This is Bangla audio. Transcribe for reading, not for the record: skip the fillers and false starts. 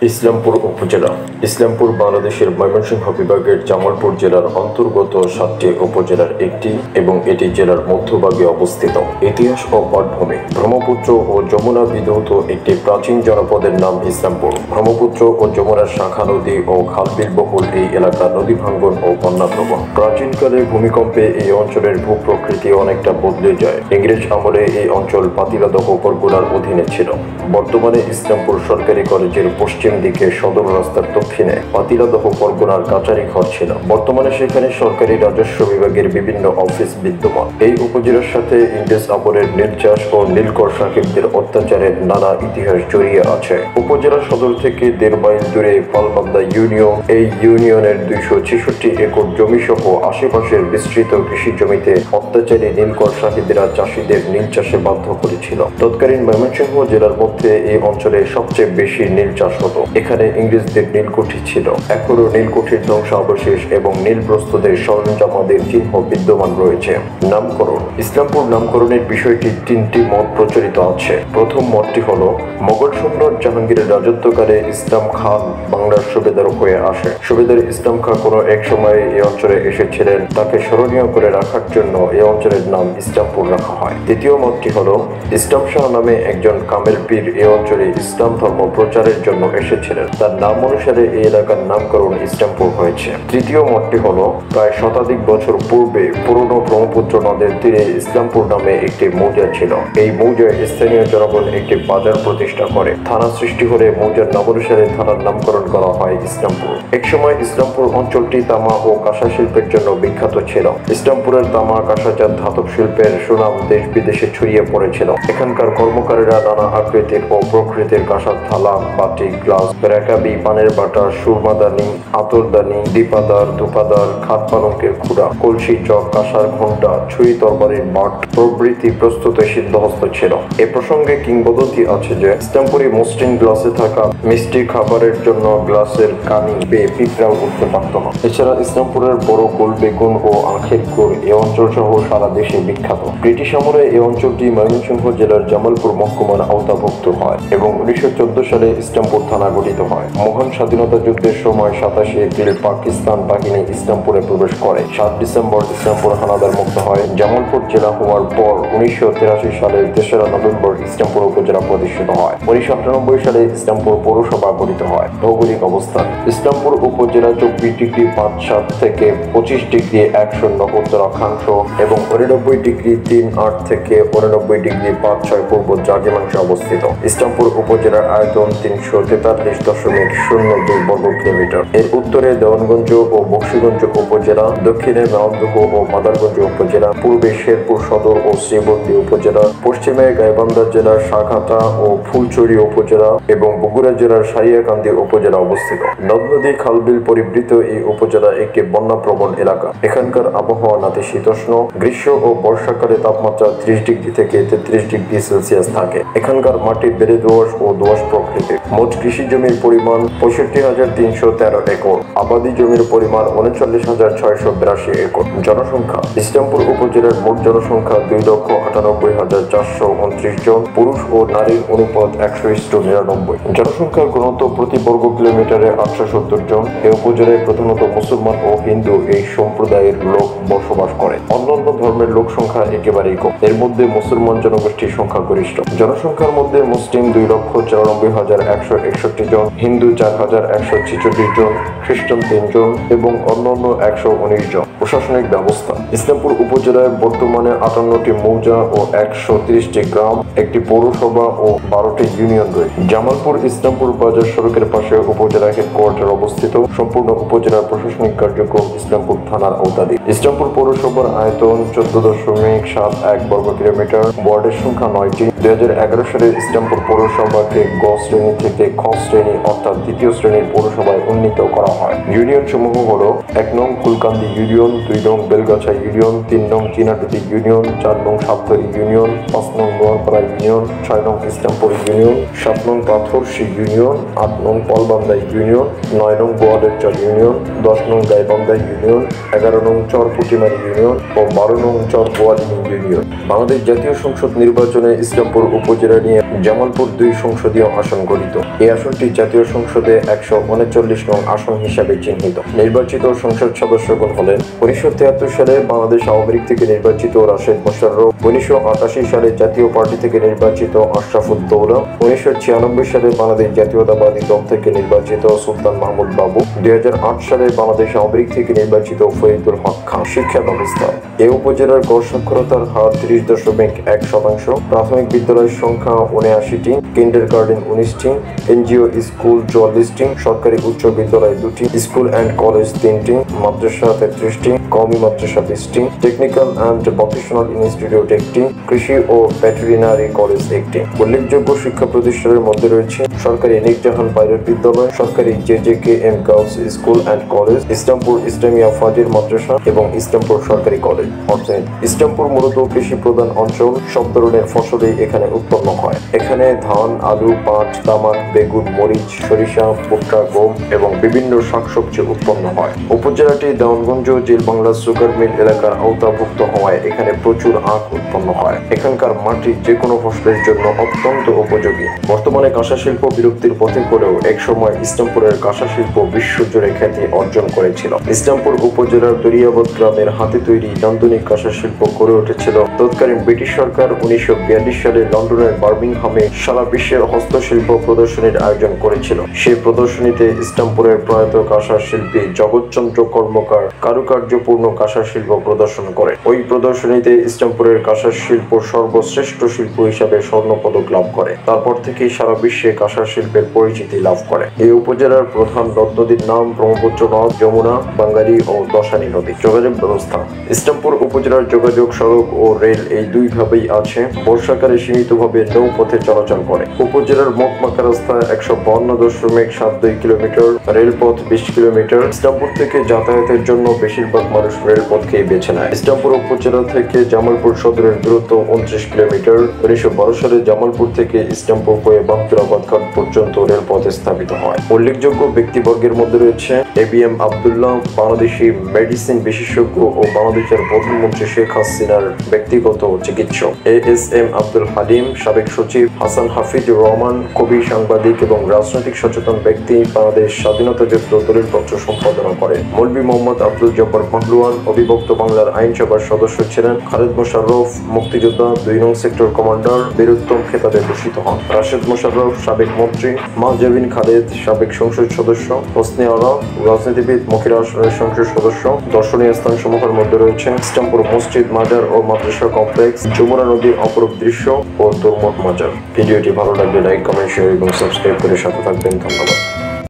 ইসলামপুর উপজেলা। ইসলামপুর বাংলাদেশের ময়মনসিংহ বিভাগের জামালপুর জেলার অন্তর্গত 7টি উপজেলার একটি এবং এটি জেলার মধ্যভাগে অবস্থিত। ইতিহাস ও পটভূমি। ব্রহ্মপুত্র ও যমুনা বিধৌত একটি প্রাচীন জনপদের নাম ইসলামপুর। ব্রহ্মপুত্র ও যমুনার শাখা নদী ও খালবিল বহুল এই এলাকা নদী ভাঙ্গন ও বন্যাপ্রবণ। প্রাচীনকালে ভূমিকম্পে এই অঞ্চলের ভূপ্রকৃতি অনেকটা বদলে যায়। ইংরেজ আমলে এই অঞ্চল পাতিলাদহ পরগনার অধীনে ছিল। বর্তমানে ইসলামপুর সরকারি কলেজের পশ্চিম দিকে সদর রাস্তার দক্ষিণে পাতিলাদহ পরগনার কাচারি ঘর ছিল। বর্তমানে সেখানে সরকারি রাজস্ব বিভাগের বিভিন্ন অফিস বিদ্যমান। এই উপজেলার সাথে ইংরেজ আমলের নীল চাষ ও নীলকর সাহেবদের অত্যাচারের নানা ইতিহাস জড়িয়ে আছে। উপজেলা সদর থেকে 1.5 মাইল দূরে পালবান্দা ইউনিয়ন। এই ইউনিয়নের 266 একর জমি সহ আশেপাশের বিস্তৃত কৃষি জমিতে অত্যাচারী নীলকর সাহেবরা চাষীদের নীল চাষে বাধ্য করেছিল। তৎকালীন ময়মনসিংহ জেলার মধ্যে এই অঞ্চলে সবচেয়ে বেশি নীল চাষ হতো। এখানে ইংরেজদের নীলকুঠি ছিল। এখনো নীলকুঠির ধ্বংসাবশেষ এবং নীল প্রস্তুতের সরঞ্জামাদের চিহ্ন বিদ্যমান রয়েছে। নামকরণ। ইসলামপুর নামকরণের বিষয়টি 3টি মত প্রচলিত আছে। প্রথম মতটি হলো মোগল সম্রাট জাহাঙ্গীরের রাজত্বকালে ইসলাম খান বাংলার সুবেদার হয়ে আসে। সুবেদার ইসলাম খান কোনো এক সময়ে এই অঞ্চলে এসেছিলেন। তাকে স্মরণীয় করে রাখার জন্য এই অঞ্চলের নাম ইসলামপুর রাখা হয়। দ্বিতীয় মতটি হলো ইসলাম শাহ নামে একজন কামেল পীর এই অঞ্চলে ইসলাম ধর্ম প্রচারের জন্য এসেছিলেন। তার নাম অনুসারে এই এলাকার নামকরণ ইসলামপুর হয়েছে। তৃতীয় মতটি হলো প্রায় শতাধিক বছর পূর্বে পুরনো ব্রহ্মপুত্র নদের তীরে ইসলামপুর নামে একটি মৌজা ছিল। এই মৌজায় স্থানীয় জনগণ একটি বাজার প্রতিষ্ঠা করে। থানা সৃষ্টি হলে মৌজার নাম অনুসারে থানার নামকরণ করা হয় ইসলামপুর। একসময় ইসলামপুর অঞ্চলটি তামা ও কাঁসা শিল্পের জন্য বিখ্যাত ছিল। ইসলামপুরের তামা কাঁসাজাত ধাতব শিল্পের সুনাম দেশ বিদেশে ছড়িয়ে পড়েছিল। এখানকার কর্মকারীরা নানা আকৃতির ও প্রকৃতির কাঁসার থালা, বাটি, গ্লাস, রেকাবি, পানের বাটা, সুরমাদানি, আতরদানি, দীপাদার, ধূপাদার, খাট পালঙ্কের খুঁড়া, কলসি, চক, কাঁসার ঘণ্টা, ছুরি তরবারির বাট প্রভৃতি প্রস্তুতে সিদ্ধহস্ত ছিল। এ প্রসঙ্গে কিংবদন্তি আছে যে ইসলামপুরে মসৃণ গ্লাসে থাকা মিষ্টি খাবারের জন্য গ্লাসের কানি বেয়ে পিঁপড়াও উঠতে পারত না। এছাড়া ইসলামপুরের বড় গোল বেগুন ও আখের গুড় এ অঞ্চল সহ সারা দেশে বিখ্যাত। ব্রিটিশ আমলে এই অঞ্চলটি ময়মনসিংহ জেলার জামালপুর মহকুমার আওতাভুক্ত হয় এবং 1914 সালে ইসলামপুর থানা গঠিত হয়। মহান স্বাধীনতা যুদ্ধের সময় 27 এপ্রিল পাকিস্তান বাহিনী ইসলামপুরে প্রবেশ করে। 7 ডিসেম্বর ইসলামপুর হানাদার মুক্ত হয়। জামালপুর জেলা হওয়ার পর 1983 সালের 3রা নভেম্বর ইসলামপুর উপজেলা প্রতিষ্ঠিত হয়। 1998 সালে ইসলামপুর পৌরসভা গঠিত হয়। ভৌগোলিক অবস্থান। ইসলামপুর উপজেলা 24°5'7" থেকে 25°1'0" উত্তর অক্ষাংশ এবং 99°3'8" থেকে 99°5'6" পূর্ব দ্রাঘিমাংশে অবস্থিত। ইসলামপুর উপজেলার আয়তন 343.02 বর্গ কিলোমিটার। এর উত্তরে দেওয়ানগঞ্জ ও বকশীগঞ্জ উপজেলা, দক্ষিণে মেওয়ান্দহ ও মাদারগঞ্জ উপজেলা, পূর্বে শেরপুর সদর ও শ্রীবন্দী উপজেলা, পশ্চিমে গাইবান্ধা জেলার সাঘাটা ও ফুলছড়ি উপজেলা এবং বগুড়া জেলার সারিয়াকান্দি উপজেলা অবস্থিত। নদ-নদী, খালবিল পরিবৃত এই উপজেলা একটি বন্যাপ্রবণ এলাকা। এখানকার আবহাওয়া নাতিশীতোষ্ণ। গ্রীষ্ম ও বর্ষাকালে তাপমাত্রা 30° থেকে 33°C থাকে। এখানকার মাটি বেলে দোআঁশ ও দোআঁশ প্রকৃতির। মোট কৃষি জমির পরিমাণ 65,313 একর। আবাদি জমির পরিমাণ 39,682 একর। জনসংখ্যা। ইসলামপুর উপজেলার মোট জনসংখ্যা 2,98,429 জন। পুরুষ ও নারীর অনুপাত 100:99। জনসংখ্যার ঘনত্ব প্রতি বর্গ কিলোমিটারে 870 জন। এই উপজেলায় প্রধানত মুসলমান ও হিন্দু এই সম্প্রদায়ের লোক বসবাস করে। অন্যান্য ধর্মের লোক সংখ্যা একেবারেই কম। এর মধ্যে মুসলমান জনগোষ্ঠীর সংখ্যা গরিষ্ঠ। জনসংখ্যার মধ্যে মুসলিম 2,94,161 জন, হিন্দু 4,146 জন, খ্রিস্টান 3 জন এবং অন্যান্য 119 জন। প্রশাসনিক ব্যবস্থা। ইসলামপুর উপজেলায় বর্তমানে 58টি মৌজা ও 130টি গ্রাম, একটি পৌরসভা ও 12টি ইউনিয়ন রয়েছে। জামালপুর ইসলামপুর বাজার সড়কের পাশে উপজেলা হেডকোয়ার্টার অবস্থিত। সম্পূর্ণ উপজেলার প্রশাসনিক কার্যক্রম ইসলামপুর থানার আওতাধীন। ইসলামপুর পৌরসভার আয়তন 14.71 বর্গ কিলোমিটার। ওয়ার্ডের সংখ্যা 9টি। 2011 সালে ইসলামপুর পৌরসভাকে গ শ্রেণী থেকে খ শ্রেণী অর্থাৎ দ্বিতীয় শ্রেণীর পৌরসভায় উন্নীত করা হয়। ইউনিয়ন সমূহ হলো 1 নং কুলকান্দি ইউনিয়ন, 2 নং বেলগাছা ইউনিয়ন, 3 নং চিনাটুটি ইউনিয়ন, 4 নং সাততরি ইউনিয়ন, 5 নং নোয়ারপাড়া ইউনিয়ন, 6 নং ইসলামপুর ইউনিয়ন, 7 নং পাথরশী ইউনিয়ন, 8 নং পালবান্দা ইউনিয়ন, 9 নং গোয়ালেরচর ইউনিয়ন, 10 নং গাইবান্ধা ইউনিয়ন, 11 নং চর পুটিমারি ইউনিয়ন ও 12 নং চর বোয়ালিনী ইউনিয়ন। বাংলাদেশ জাতীয় সংসদ নির্বাচনে ইসলামপুর উপজেলা নিয়ে জামালপুর 2 সংসদীয় আসন গঠিত। এই আসনটি জাতীয় সংসদে 139 নং আসন হিসাবে চিহ্নিত। নির্বাচিত সংসদ সদস্যগণ হলেন 1973 সালে বাংলাদেশ আওয়ামী লীগ থেকে নির্বাচিত রাশেদ মোশাররফ, 1988 সালে জাতীয় পার্টি থেকে নির্বাচিত আশরাফুদ্দৌলা, 1996 সালে বাংলাদেশ জাতীয়তাবাদী দল থেকে নির্বাচিত সুলতান মাহমুদ বাবু, 2008 সালে বাংলাদেশ আওয়ামী লীগ থেকে নির্বাচিত ফরিদুল হক খান। শিক্ষা ব্যবস্থা: এই উপজেলার গড় সাক্ষরতার হার 30.1%, প্রাথমিক বিদ্যালয়ের সংখ্যা 79টি, কিন্ডারগার্টেন 19টি, এনজিও স্কুল 44টি, সরকারি উচ্চ বিদ্যালয় 2টি, স্কুল অ্যান্ড কলেজ 3টি, মাদ্রাসা 33টি, কওমি মাদ্রাসা 20টি, টেকনিক্যাল অ্যান্ড ভোকেশনাল ইনস্টিটিউট 1টি, কৃষি ও ভেটেরিনারি কলেজ 1টি। উল্লেখযোগ্য শিক্ষা প্রতিষ্ঠানের মধ্যে রয়েছে সরকারি নিকজাহান পাইলট বিদ্যালয়, সরকারি JJKM girls school and college, Islampur Islamia Fazil Madrasa এবং ইসলামপুর সরকারি কলেজ। অর্থাৎ ইসলামপুর মূলত কৃষি প্রধান অঞ্চল, সব ধরনের ফসলই এখানে উৎপন্ন হয়। এখানে ধান, আলু, পাট, তামাক, বেগুন, মরিচ, সরিষা, ভুট্টা, গম এবং বিভিন্ন শাকসবজি উৎপন্ন হয়। উপজেলাটি Dewanganj zeal Bangla sugar mill এলাকার আওতাভুক্ত হওয়ায় এখানে প্রচুর আখ উৎপন্ন হয়। এখানকার মাটি যে কোনো ফসলের জন্য অত্যন্ত উপযোগী। বর্তমানে কাঁসা শিল্প বিলুপ্তির পথে পড়েও একসময় ইসলামপুরের কাঁসা শিল্প বিশ্বজুড়ে খ্যাতি অর্জন করেছিল। ইসলামপুর উপজেলার দরিয়াবদ গ্রামের হাতে তৈরি নান্দনিক কাঁসা শিল্প গড়ে উঠেছিল তৎকালীন ব্রিটিশ সরকার 1942 সালে লন্ডনের বার্মিংহামে সারা বিশ্বের হস্তশিল্প প্রদর্শনীর আয়োজন করেছিল। সেই প্রদর্শনীতে ইসলামপুরের প্রয়াত কাঁসা শিল্পী জগৎচন্দ্র কর্মকার কারুকার্যপূর্ণ কাঁসা শিল্প প্রদর্শন করেন। ওই প্রদর্শনীতে ইসলামপুরের কাঁসা শিল্প সর্বশ্রেষ্ঠ শিল্প হিসাবে স্বর্ণপদক লাভ করে। তারপর থেকেই সারা বিশ্বে কাঁসা শিল্পের পরিচিতি লাভ করে। এই উপজেলার প্রধান নদ নদীর নাম ব্রহ্মপুত্র নদ, যমুনা, বাঙ্গালী ও দশানী নদী। যোগাযোগ ব্যবস্থা: ইসলামপুর উপজেলার যোগাযোগ সড়ক ও রেল এই দুই ভাবেই আছে। বর্ষাকালে সীমিতভাবে নৌপথে চলাচল করে। উপজেলার মোট পাকা রাস্তা 152.72 কিলোমিটার, রেলপথ 20 কিলোমিটার। ইসলামপুর থেকে যাতায়াতের জন্য বেশিরভাগ মানুষ রেলপথকেই বেছে নেয়। ইসলামপুর উপজেলা থেকে জামালপুর সদরের দূরত্ব 29 কিলোমিটার। 1912 সালে জামালপুর থেকে ইসলামপুর হয়ে বাহতুরাবাদ ঘাট পর্যন্ত রেলপথ স্থাপিত হয়। উল্লেখযোগ্য ব্যক্তিবর্গের মধ্যে রয়েছে ABM আব্দুল্লাহ, বাংলাদেশি মেডিসিন বিশেষজ্ঞ ও বাংলাদেশের প্রধানমন্ত্রী শেখ হাসিনার ব্যক্তিগত চিকিৎসক, ASM আব্দুল হালিম, সাবেক সচিব, হাসান হাফিজুর রহমান, কবি, সাংবাদিক এবং রাজনৈতিক সচেতন ব্যক্তি, বাংলাদেশ স্বাধীনতা যুদ্ধ দলিলপত্র সম্পাদনা করেন। মৌলভী মোহাম্মদ আব্দুল জব্বার পাহলুয়ান অবিভক্ত বাংলার আইনসভার সদস্য ছিলেন। খালেদ মোশাররফ মুক্তিযোদ্ধা, 2 নং সেক্টর কমান্ডার, বীরুত্তম খেতাবে ভূষিত হন। রাশেদ মোশাররফ সাবেক মন্ত্রী, মাহজাবিন খালেদ সাবেক সংসদ সদস্য, হোসনে আরা রাজনীতিবিদ, মহিলা আসনের সংসদ সদস্য। দর্শনীয় স্থানসমূহের মধ্যে রয়েছে ইসলামপুর মসজিদ, মাজার ও মাদ্রাসা কমপ্লেক্স, যমুনা নদীর অপরূপ দৃশ্য ও দোরমট মাজার। ভিডিওটি ভালো লাগলে লাইক, কমেন্ট, শেয়ার এবং সাবস্ক্রাইব করে সাথে থাকবেন। ধন্যবাদ।